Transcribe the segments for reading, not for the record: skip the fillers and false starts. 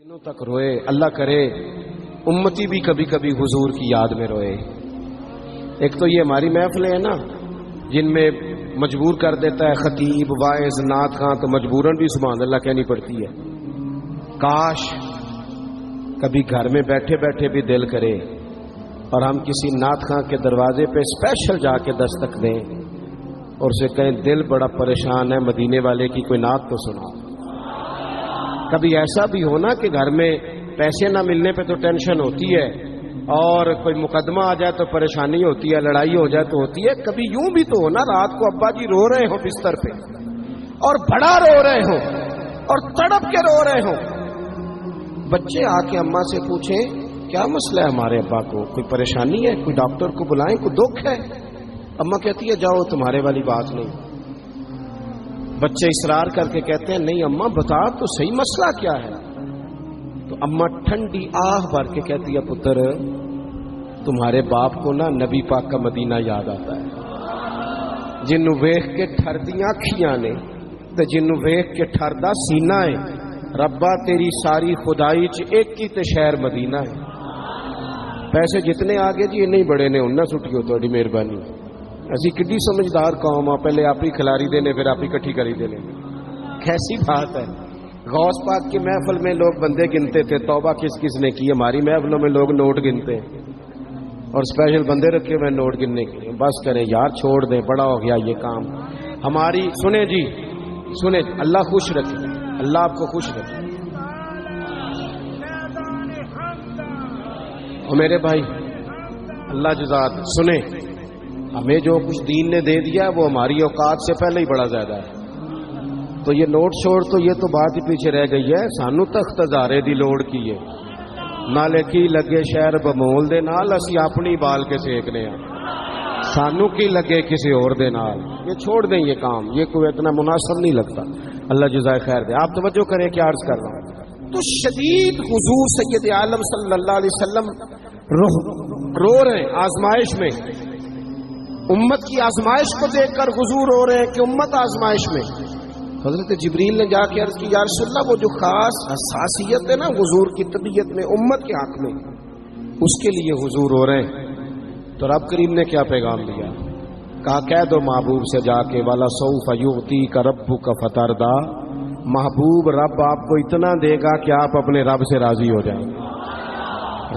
دنوں تک روئے. اللہ کرے امتی بھی کبھی کبھی حضور کی یاد میں روئے. ایک تو یہ ہماری محفلیں ہیں نا جن میں مجبور کر دیتا ہے خطیب واعظ نعت خواں، تو مجبوراً بھی سبحان اللہ کہنی پڑتی ہے. کاش کبھی گھر میں بیٹھے بیٹھے بھی دل کرے اور ہم کسی نعت خواں کے دروازے پہ اسپیشل جا کے دستک دیں اور اسے کہیں دل بڑا پریشان ہے، مدینے والے کی کوئی نعت تو سنا. کبھی ایسا بھی ہونا کہ گھر میں پیسے نہ ملنے پہ تو ٹینشن ہوتی ہے اور کوئی مقدمہ آ جائے تو پریشانی ہوتی ہے، لڑائی ہو جائے تو ہوتی ہے. کبھی یوں بھی تو ہونا رات کو ابا جی رو رہے ہوں بستر پہ اور بڑا رو رہے ہوں اور تڑپ کے رو رہے ہوں، بچے آ کے اماں سے پوچھیں کیا مسئلہ ہے ہمارے ابا کو، کوئی پریشانی ہے، کوئی ڈاکٹر کو بلائیں، کوئی دکھ ہے. اماں کہتی ہے جاؤ تمہارے والی بات نہیں. بچے اصرار کر کے کہتے ہیں نہیں اماں بتا تو صحیح مسئلہ کیا ہے. تو اماں ٹھنڈی آہ بھر کے کہتی ہے پتر تمہارے باپ کو نا نبی پاک کا مدینہ یاد آتا ہے، جنوں ویکھ کے ٹھردیاں اکھیاں نے تے جنوں ویکھ کے ٹھردا سینہ ہے. ربا تیری ساری خدائی چ ایک ہی تے شہر مدینہ ہے. پیسے جتنے آگے جی نہیں بڑے نے انہاں سٹیو تہاڈی مہربانی. اسی کڈی سمجھدار قوم آ، پہلے آپ ہی کھلاری دینے پھر آپ ہی کٹھی کری دینے. کیسی بات ہے. غوث پاک کی محفل میں لوگ بندے گنتے تھے، توبہ کس کس نے کی. ہماری محفلوں میں لوگ نوٹ گنتے ہیں اور اسپیشل بندے رکھے ہوئے نوٹ گننے کے لیے. بس کریں یار، چھوڑ دیں، بڑا ہو گیا یہ کام. ہماری سنیں جی سنیں، اللہ خوش رکھے، اللہ آپ کو خوش رکھے. اور میرے بھائی اللہ جزات سنیں، ہمیں جو کچھ دین نے دے دیا وہ ہماری اوقات سے پہلے ہی بڑا زیادہ ہے. تو یہ نوٹ چھوڑ تو یہ تو بات ہی پیچھے رہ گئی ہے. سانو تخت ہزارے دی لوڑ کی ہے، نالے کی لگے شہر بمول دے نال اسی اپنی بال کے سیکنے ہیں، سانو کی لگے کسی اور دے نال. یہ چھوڑ دیں یہ کام، یہ کوئی اتنا مناسب نہیں لگتا. اللہ جزائے خیر دے. آپ توجہ کریں کیا عرض کر رہا ہوں. تو شدید حضور سید عالم صلی اللہ علیہ وسلم رو رہے ہیں آزمائش میں. امت کی آزمائش کو دیکھ کر حضور رو رہے ہیں کہ امت آزمائش میں. حضرت جبریل نے جا کے عرض کی یا رسول اللہ وہ جو خاص حساسیت ہے نا حضور کی طبیعت میں امت کے حق میں، اس کے لیے حضور رو رہے ہیں. تو رب کریم نے کیا پیغام دیا؟ کہا کہہ دو محبوب سے جا کے والا سوف یعطیک ربک فترضی، محبوب رب آپ کو اتنا دے گا کہ آپ اپنے رب سے راضی ہو جائیں.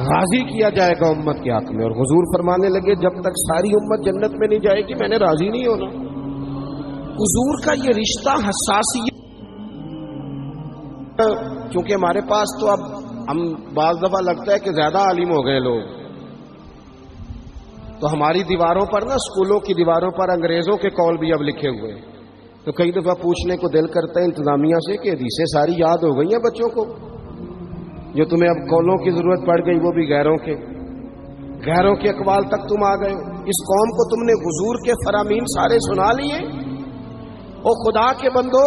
راضی کیا جائے گا امت کے حق میں. اور حضور فرمانے لگے جب تک ساری امت جنت میں نہیں جائے گی میں نے راضی نہیں ہونا. حضور کا یہ رشتہ حساسیت، چونکہ ہمارے پاس تو اب ہم بعض دفعہ لگتا ہے کہ زیادہ عالم ہو گئے لوگ، تو ہماری دیواروں پر نا اسکولوں کی دیواروں پر انگریزوں کے قول بھی اب لکھے ہوئے ہیں. تو کئی دفعہ پوچھنے کو دل کرتا ہے انتظامیہ سے کہ حدیثیں ساری یاد ہو گئی ہیں بچوں کو، جو تمہیں اب قولوں کی ضرورت پڑ گئی وہ بھی غیروں کے اقوال تک تم آ گئے ہو. اس قوم کو تم نے حضور کے فرامین سارے سنا لیے. او خدا کے بندو،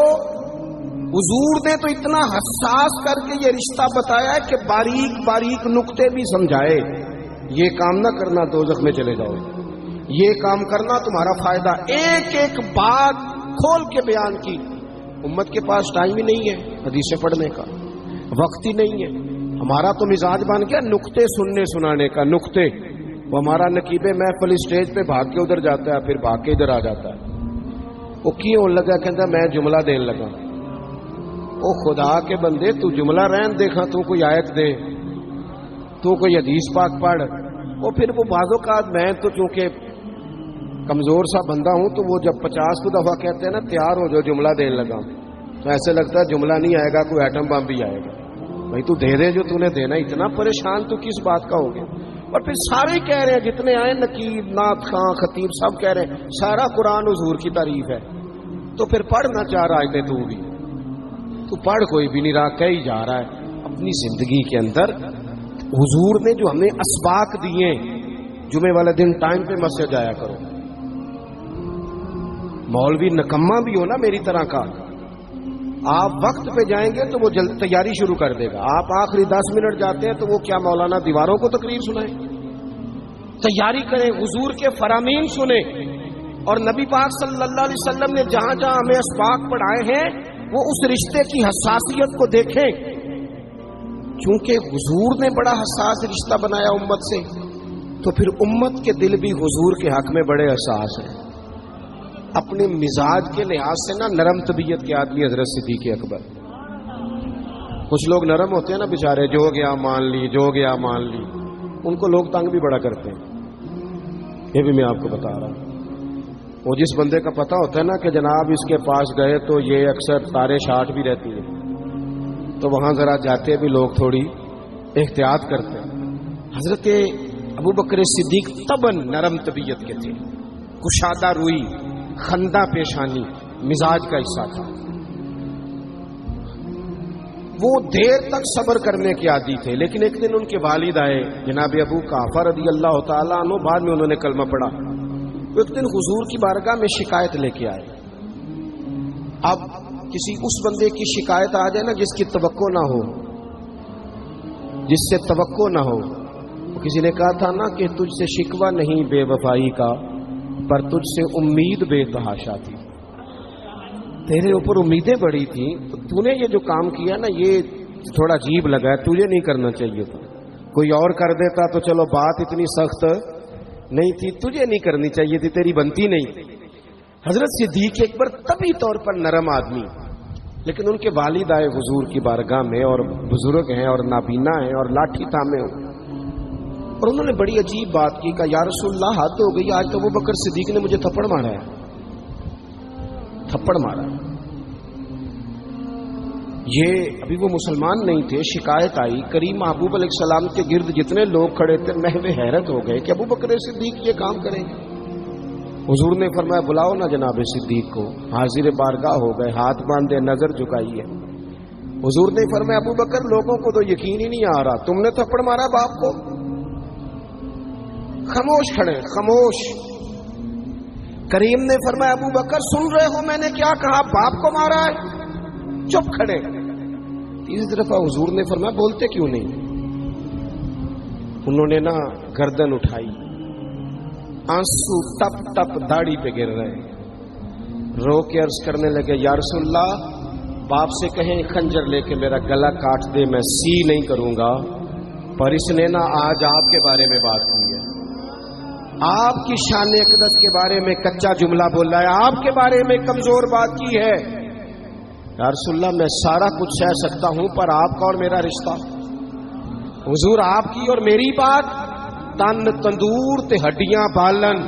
حضور نے تو اتنا حساس کر کے یہ رشتہ بتایا ہے کہ باریک باریک نقطے بھی سمجھائے. یہ کام نہ کرنا دوزخ میں چلے جاؤ، یہ کام کرنا تمہارا فائدہ. ایک ایک بات کھول کے بیان کی. امت کے پاس ٹائم ہی نہیں ہے حدیثیں پڑھنے کا، وقت ہی نہیں ہے. ہمارا تو مزاج بن گیا نقطے سننے سنانے کا. نقطے وہ ہمارا نقیب محفل اسٹیج پہ بھاگ کے ادھر جاتا ہے، پھر بھاگ کے ادھر آ جاتا ہے. وہ کیوں لگا کہتا میں جملہ دین لگا. او خدا کے بندے تو جملہ رہن دیکھا، تو کوئی آیت دے، تو کوئی حدیث پاک پڑھ. وہ پھر وہ بعض اوقات میں تو چونکہ کمزور سا بندہ ہوں تو وہ جب 50 دفعہ کہتے ہیں نا تیار ہو جو جملہ دین لگا، تو ایسے لگتا ہے جملہ نہیں آئے گا کوئی ایٹم بم بھی آئے گا. بھائی تو دے دے جو تو نے دینا. اتنا پریشان تو کس بات کا ہو گیا؟ اور پھر سارے کہہ رہے ہیں جتنے آئے نقیب نعت خواں خطیب سب کہہ رہے ہیں سارا قرآن حضور کی تعریف ہے. تو پھر پڑھنا چاہ رہا ہے تو بھی تو پڑھ، کوئی بھی نہیں رہا، کہی جا رہا ہے. اپنی زندگی کے اندر حضور نے جو ہمیں اسباق دیے، جمعے والے دن ٹائم پہ مسجد جایا کرو. مولوی نکما بھی ہو نا میری طرح کا، آپ وقت پہ جائیں گے تو وہ جلد تیاری شروع کر دے گا. آپ آخری 10 منٹ جاتے ہیں تو وہ کیا مولانا دیواروں کو تقریر سنائیں؟ تیاری کریں، حضور کے فرامین سنیں. اور نبی پاک صلی اللہ علیہ وسلم نے جہاں جہاں ہمیں اسباق پڑھائے ہیں وہ اس رشتے کی حساسیت کو دیکھیں. چونکہ حضور نے بڑا حساس رشتہ بنایا امت سے، تو پھر امت کے دل بھی حضور کے حق میں بڑے حساس ہیں۔ اپنے مزاج کے لحاظ سے نا نرم طبیعت کے آدمی حضرت صدیق اکبر۔ کچھ لوگ نرم ہوتے ہیں نا بیچارے، جو گیا مان لی، جو گیا مان لی، ان کو لوگ تنگ بھی بڑا کرتے ہیں۔ یہ بھی میں آپ کو بتا رہا ہوں۔ وہ جس بندے کا پتہ ہوتا ہے نا کہ جناب اس کے پاس گئے تو یہ اکثر تارے شاٹ بھی رہتی ہیں، تو وہاں ذرا جاتے بھی لوگ تھوڑی احتیاط کرتے ہیں۔ حضرت ابو بکر صدیق طبعاً نرم طبیعت کے تھے، کشادہ روئی، خندہ پیشانی مزاج کا حصہ تھا۔ وہ دیر تک صبر کرنے کے عادی تھے، لیکن ایک دن ان کے والد آئے جناب ابو قحافہ رضی اللہ تعالیٰ عنہ، بعد میں انہوں نے کلمہ پڑھا۔ ایک دن حضور کی بارگاہ میں شکایت لے کے آئے۔ اب کسی اس بندے کی شکایت آ جائے نا جس کی توقع نہ ہو، جس سے توقع نہ ہو۔ کسی نے کہا تھا نا کہ تجھ سے شکوہ نہیں بے وفائی کا، پر تجھ سے امید بے تحاشا تھی۔ تیرے اوپر امیدیں بڑی تھیں، تو نے یہ جو کام کیا نا یہ تھوڑا عجیب لگا ہے، تجھے نہیں کرنا چاہیے تھا۔ کوئی اور کر دیتا تو چلو بات اتنی سخت نہیں تھی، تجھے نہیں کرنی چاہیے تھی، تیری بنتی نہیں۔ حضرت صدیق اکبر طبی طور پر نرم آدمی، لیکن ان کے والد آئے حضور کی بارگاہ میں، اور بزرگ ہیں اور نابینا ہیں اور لاٹھی تھامے ہوں، اور انہوں نے بڑی عجیب بات کی، کہا یا رسول اللہ حد ہو گئی، آج تو ابو بکر صدیق نے مجھے تھپڑ مارا ہے، تھپڑ مارا ہے۔ یہ ابھی وہ مسلمان نہیں تھے، شکایت آئی، کریم محبوب علیہ السلام کے گرد جتنے لوگ کھڑے تھے محو حیرت ہو گئے کہ ابو بکر صدیق یہ کام کریں گے۔ حضور نے فرمایا بلاؤ نا جناب صدیق کو۔ حاضر بارگاہ ہو گئے، ہاتھ باندھے، نظر جھکائی ہے۔ حضور نے فرمایا ابو بکر لوگوں کو تو یقین ہی نہیں آ رہا، تم نے تھپڑ مارا باپ کو؟ خاموش کھڑے، خاموش۔ کریم نے فرمایا ابو بکر سن رہے ہو میں نے کیا کہا، باپ کو مارا ہے؟ چپ کھڑے۔ تیسری دفعہ حضور نے فرمایا بولتے کیوں نہیں؟ انہوں نے نا گردن اٹھائی، آنسو ٹپ ٹپ داڑھی پہ گر رہے، رو کے عرض کرنے لگے یا رسول اللہ باپ سے کہیں خنجر لے کے میرا گلا کاٹ دے، میں سی نہیں کروں گا، پر اس نے نا آج آپ کے بارے میں بات کی ہے، آپ کی شان اقدس کے بارے میں کچا جملہ بولا ہے، آپ کے بارے میں کمزور بات کی ہے۔ یا رسول اللہ میں سارا کچھ سہ سکتا ہوں، پر آپ کا اور میرا رشتہ، حضور آپ کی اور میری بات، تن تندور تے ہڈیاں بالن،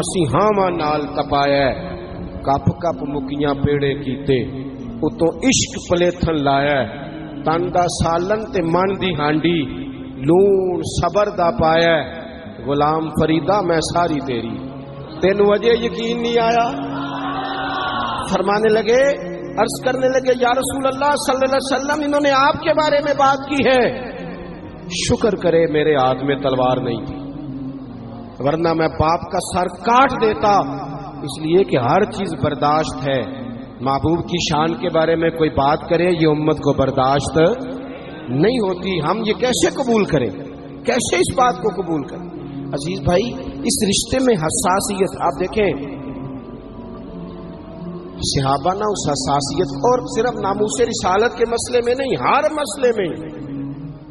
اسی ہاواں نال تپایا، کپ کپ مکیاں پیڑے کیتے، اتوں عشق پلیتھن لایا، تن دا سالن تے من دی ہانڈی، لون صبر دا پایا، غلام فریدہ میں ساری تیری، تینوں وجہ یقین نہیں آیا؟ فرمانے لگے، عرض کرنے لگے یا رسول اللہ صلی اللہ علیہ وسلم انہوں نے آپ کے بارے میں بات کی ہے، شکر کرے میرے ہاتھ میں تلوار نہیں تھی، ورنہ میں باپ کا سر کاٹ دیتا، اس لیے کہ ہر چیز برداشت ہے، محبوب کی شان کے بارے میں کوئی بات کرے یہ امت کو برداشت نہیں ہوتی، ہم یہ کیسے قبول کریں، کیسے اس بات کو قبول کریں؟ عزیز بھائی اس رشتے میں حساسیت، آپ دیکھیں صحابہ نا اس حساسیت، اور صرف ناموس رسالت کے مسئلے میں نہیں، ہر مسئلے میں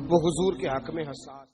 وہ حضور کے حق میں حساس